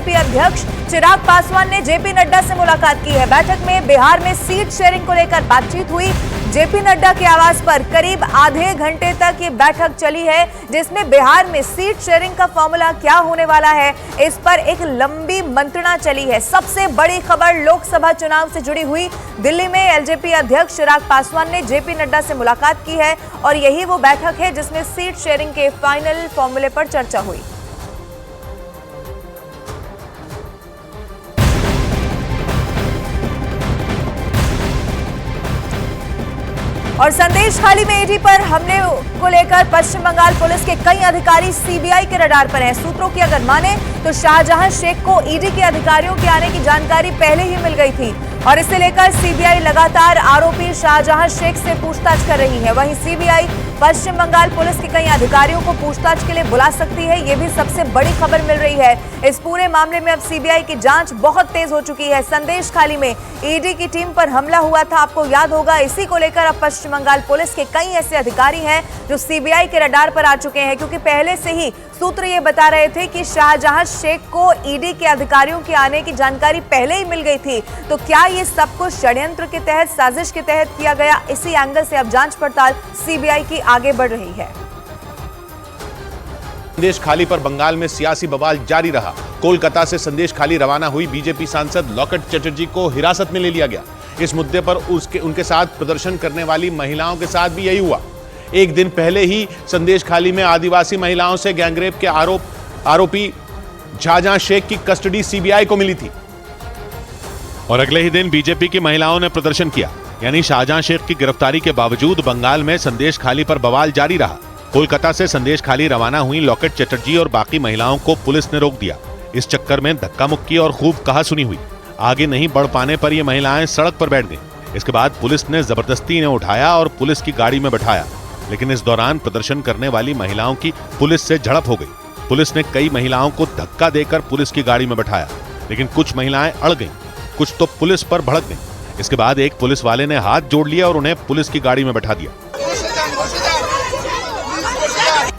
LJP अध्यक्ष चिराग पासवान ने JP Nadda से मुलाकात की है। बैठक में बिहार में सीट शेयरिंग को लेकर बातचीत हुई। जेपी नड्डा के आवास पर करीब आधे घंटे तक ये बैठक चली है, जिसमें बिहार में सीट शेयरिंग का फॉर्मूला क्या होने वाला है, इस पर एक लंबी मंत्रणा चली है। सबसे बड़ी खबर लोकसभा चुनाव से जुड़ी हुई। दिल्ली में एलजेपी अध्यक्ष चिराग पासवान ने जेपी नड्डा से मुलाकात की है और यही वो बैठक है जिसमें सीट शेयरिंग के फाइनल फॉर्मूले पर चर्चा हुई। और संदेश खाली में ईडी पर हमले को लेकर पश्चिम बंगाल पुलिस के कई अधिकारी सीबीआई के रडार पर हैं। सूत्रों की अगर माने तो शाहजहां शेख को ईडी के अधिकारियों के आने की जानकारी पहले ही मिल गई थी और इसे लेकर सीबीआई लगातार आरोपी शाहजहां शेख से पूछताछ कर रही है। वहीं सीबीआई पश्चिम बंगाल पुलिस के कई अधिकारियों को पूछताछ के लिए बुला सकती है, ये भी सबसे बड़ी खबर मिल रही है। इस पूरे मामले में अब सीबीआई की जांच बहुत तेज हो चुकी है। संदेश खाली में ईडी की टीम पर हमला हुआ था, आपको याद होगा। इसी को लेकर अब पश्चिम बंगाल पुलिस के कई ऐसे अधिकारी हैं जो सीबीआई के रडार पर आ चुके हैं, क्योंकि पहले से ही सूत्र ये बता रहे थे कि शाहजहां शेख को ईडी के अधिकारियों के आने की जानकारी पहले ही मिल गई थी। तो क्या ये सब कुछ षड्यंत्र के तहत, साजिश के तहत किया गया? इसी एंगल से अब जांच पड़ताल सीबीआई की आगे बढ़ रही है। संदेश खाली पर बंगाल में सियासी बवाल जारी रहा। कोलकाता से संदेश खाली रवाना हुई बीजेपी सांसद लॉकेट चटर्जी को हिरासत में ले लिया गया। इस मुद्दे पर उनके साथ प्रदर्शन करने वाली महिलाओं के साथ भी यही हुआ। एक दिन पहले ही संदेश खाली में आदिवासी महिलाओं से गैंगरेप के आरोपी शाहजहां शेख की कस्टडी सीबीआई को मिली थी और अगले ही दिन बीजेपी की महिलाओं ने प्रदर्शन किया। यानी शाहजहां शेख की गिरफ्तारी के बावजूद बंगाल में संदेश खाली पर बवाल जारी रहा। कोलकाता से संदेश खाली रवाना हुई लॉकेट चटर्जी और बाकी महिलाओं को पुलिस ने रोक दिया। इस चक्कर में धक्का मुक्की और खूब कहासुनी हुई। आगे नहीं बढ़ पाने पर ये महिलाएं सड़क पर बैठ गईं। इसके बाद पुलिस ने जबरदस्ती इन्हें उठाया और पुलिस की गाड़ी में बैठाया, लेकिन इस दौरान प्रदर्शन करने वाली महिलाओं की पुलिस से झड़प हो गई। पुलिस ने कई महिलाओं को धक्का देकर पुलिस की गाड़ी में बैठाया, लेकिन कुछ महिलाएं अड़ गईं, कुछ तो पुलिस पर भड़क गईं। इसके बाद एक पुलिस वाले ने हाथ जोड़ लिया और उन्हें पुलिस की गाड़ी में बैठा दिया।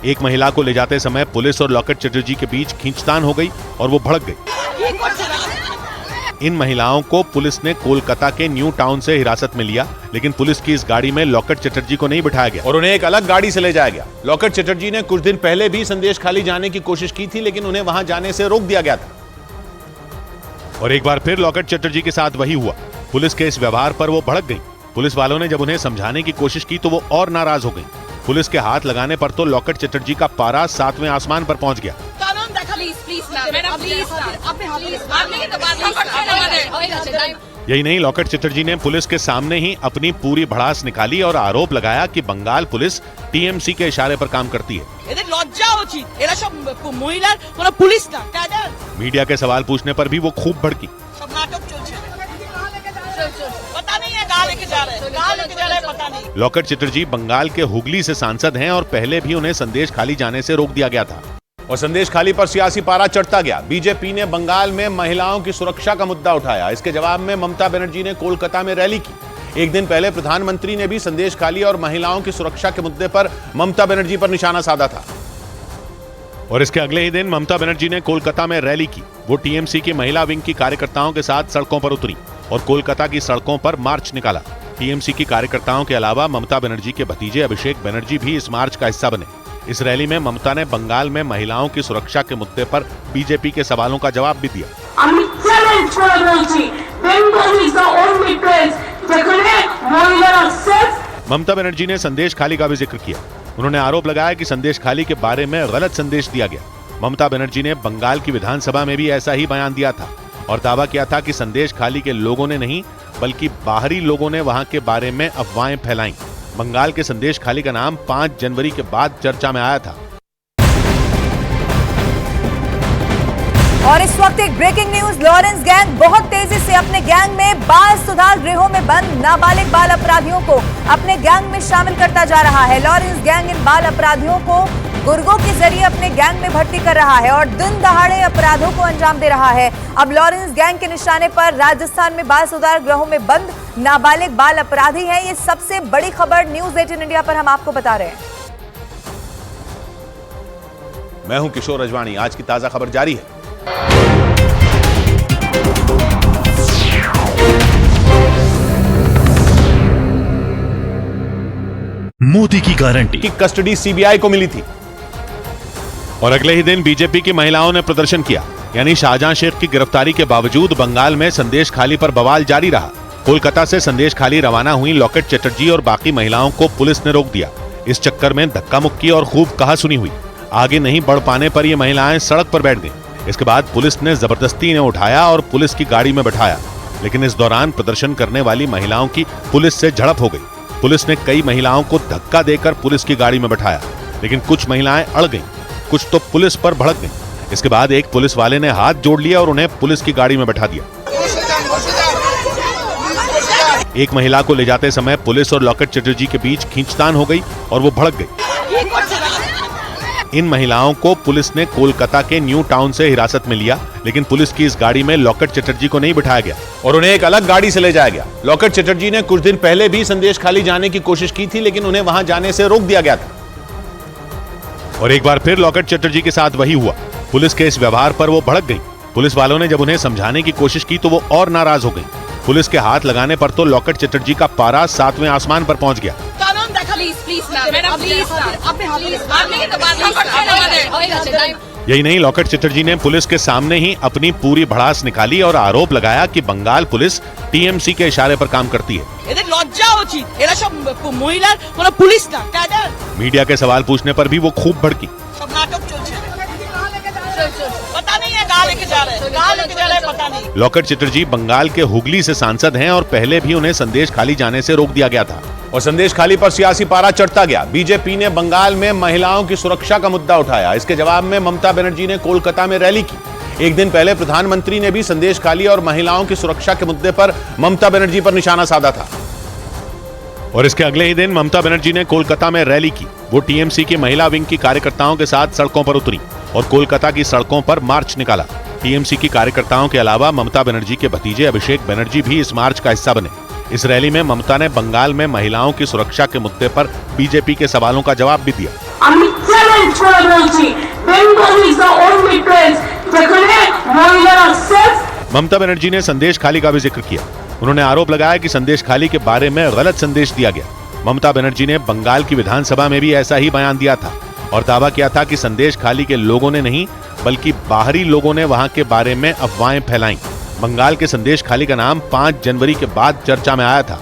एक महिला को ले जाते समय पुलिस और लॉकेट चटर्जी के बीच खींचतान हो गई और वो भड़क गई। इन महिलाओं को पुलिस ने कोलकाता के न्यू टाउन से हिरासत में लिया, लेकिन पुलिस की इस गाड़ी में लॉकेट चटर्जी को नहीं बिठाया गया और उन्हें एक अलग गाड़ी से ले जाया गया। लॉकेट चटर्जी ने कुछ दिन पहले भी संदेश खाली जाने की कोशिश की थी, लेकिन उन्हें वहां जाने से रोक दिया गया था। और एक बार फिर लॉकेट चटर्जी के साथ वही हुआ। पुलिस के इस व्यवहार पर वो भड़क गई। पुलिस वालों ने जब उन्हें समझाने की कोशिश की तो वो और नाराज हो गई। पुलिस के हाथ लगाने पर तो लॉकेट चटर्जी का पारा 7वें आसमान पर पहुंच गया। यही नहीं, लॉकेट चटर्जी ने पुलिस के सामने ही अपनी पूरी भड़ास निकाली और आरोप लगाया कि बंगाल पुलिस टीएमसी के इशारे पर काम करती है। मीडिया के सवाल पूछने पर भी वो खूब भड़की। लॉकेट चटर्जी बंगाल के हुगली से सांसद हैं और पहले भी उन्हें संदेश खाली जाने से रोक दिया गया था और संदेश खाली पर सियासी पारा चढ़ता गया। बीजेपी ने बंगाल में महिलाओं की सुरक्षा का मुद्दा उठाया। इसके जवाब में ममता बनर्जी ने कोलकाता में रैली की। एक दिन पहले प्रधानमंत्री ने भी संदेश खाली और महिलाओं की सुरक्षा के मुद्दे पर ममता बनर्जी पर निशाना साधा था और इसके अगले ही दिन ममता बनर्जी ने कोलकाता में रैली की। वो टीएमसी की महिला विंग की कार्यकर्ताओं के साथ सड़कों पर उतरी और कोलकाता की सड़कों पर मार्च निकाला। टीएमसी की कार्यकर्ताओं के अलावा ममता बनर्जी के भतीजे अभिषेक बनर्जी भी इस मार्च का हिस्सा बने। इस रैली में ममता ने बंगाल में महिलाओं की सुरक्षा के मुद्दे पर बीजेपी के सवालों का जवाब भी दिया। ममता बनर्जी ने संदेश खाली का भी जिक्र किया। उन्होंने आरोप लगाया कि संदेश खाली के बारे में गलत संदेश दिया गया। ममता बनर्जी ने बंगाल की विधानसभा में भी ऐसा ही बयान दिया था और दावा किया था कि संदेश खाली के लोगों ने नहीं बल्कि बाहरी लोगों ने वहां के बारे में अफवाहें फैलाई। बंगाल के संदेश खाली का नाम 5 जनवरी के बाद चर्चा में आया था। और इस वक्त एक ब्रेकिंग न्यूज। लॉरेंस गैंग बहुत तेजी से अपने गैंग में बाल सुधार गृहों में बंद नाबालिग बाल अपराधियों को अपने गैंग में शामिल करता जा रहा है। लॉरेंस गैंग इन बाल अपराधियों को गुर्गों के जरिए अपने गैंग में भर्ती कर रहा है और दिन दहाड़े अपराधों को अंजाम दे रहा है। अब लॉरेंस गैंग के निशाने पर राजस्थान में बाल सुधार गृहों में बंद नाबालिग बाल अपराधी हैं। ये सबसे बड़ी खबर न्यूज 18 इंडिया पर हम आपको बता रहे हैं। मैं हूं किशोर रजवानी। आज की ताजा खबर जारी है। मोदी की गारंटी की कस्टडी सीबीआई को मिली थी। और अगले ही दिन बीजेपी की महिलाओं ने प्रदर्शन किया, यानी शाहजहां शेख की गिरफ्तारी के बावजूद बंगाल में संदेश खाली पर बवाल जारी रहा। कोलकाता से संदेश खाली रवाना हुई लॉकेट चटर्जी और बाकी महिलाओं को पुलिस ने रोक दिया। इस चक्कर में धक्का मुक्की और खूब कहासुनी हुई। आगे नहीं बढ़ पाने पर ये महिलाएं सड़क पर बैठ गईं। इसके बाद पुलिस ने जबरदस्ती इन्हें उठाया और पुलिस की गाड़ी में बैठाया, लेकिन इस दौरान प्रदर्शन करने वाली महिलाओं की पुलिस से झड़प हो गई। पुलिस ने कई महिलाओं को धक्का देकर पुलिस की गाड़ी में बैठाया, लेकिन कुछ महिलाएं अड़ गईं, कुछ तो पुलिस पर भड़क गईं। इसके बाद एक पुलिस वाले ने हाथ जोड़ लिया और उन्हें पुलिस की गाड़ी में बैठा दिया। एक महिला को ले जाते समय पुलिस और लॉकेट चटर्जी के बीच खींचतान हो गई और वो भड़क गई। इन महिलाओं को पुलिस ने कोलकाता के न्यू टाउन से हिरासत में लिया, लेकिन पुलिस की इस गाड़ी में लॉकेट चटर्जी को नहीं बिठाया गया और उन्हें एक अलग गाड़ी से ले जाया गया। लॉकेट चटर्जी ने कुछ दिन पहले भी संदेश खाली जाने की कोशिश की थी, लेकिन उन्हें वहां जाने से रोक दिया गया था। और एक बार फिर लॉकेट चटर्जी के साथ वही हुआ। पुलिस के इस व्यवहार पर वो भड़क गई। पुलिस वालों ने जब उन्हें समझाने की कोशिश की तो वो और नाराज हो गई। पुलिस के हाथ लगाने पर तो लॉकेट चटर्जी का पारा 7वें आसमान पर पहुंच गया। यही नहीं, लॉकेट चटर्जी ने पुलिस के सामने ही अपनी पूरी भड़ास निकाली और आरोप लगाया कि बंगाल पुलिस टीएमसी के इशारे पर काम करती है। मीडिया के सवाल पूछने पर भी वो खूब भड़की। लॉकेट चटर्जी बंगाल के हुगली से सांसद हैं और पहले भी उन्हें संदेश खाली जाने से रोक दिया गया था और संदेश खाली पर सियासी पारा चढ़ता गया। बीजेपी ने बंगाल में महिलाओं की सुरक्षा का मुद्दा उठाया। इसके जवाब में ममता बनर्जी ने कोलकाता में रैली की। एक दिन पहले प्रधानमंत्री ने भी संदेश खाली और महिलाओं की सुरक्षा के मुद्दे पर ममता बनर्जी पर निशाना साधा था। और इसके अगले ही दिन ममता बनर्जी ने कोलकाता में रैली की। वो टीएमसी की महिला विंग की कार्यकर्ताओं के साथ सड़कों पर उतरी और कोलकाता की सड़कों पर मार्च निकाला। टीएमसी की कार्यकर्ताओं के अलावा ममता बनर्जी के भतीजे अभिषेक बनर्जी भी इस मार्च का हिस्सा बने। इस रैली में ममता ने बंगाल में महिलाओं की सुरक्षा के मुद्दे पर बीजेपी के सवालों का जवाब भी दिया। ममता बनर्जी ने संदेश खाली का भी जिक्र किया। उन्होंने आरोप लगाया कि संदेश खाली के बारे में गलत संदेश दिया गया। ममता बनर्जी ने बंगाल की विधानसभा में भी ऐसा ही बयान दिया था और दावा किया था कि संदेश खाली के लोगों ने नहीं बल्कि बाहरी लोगों ने वहां के बारे में अफवाहें फैलाई। बंगाल के संदेश खाली का नाम 5 जनवरी के बाद चर्चा में आया था।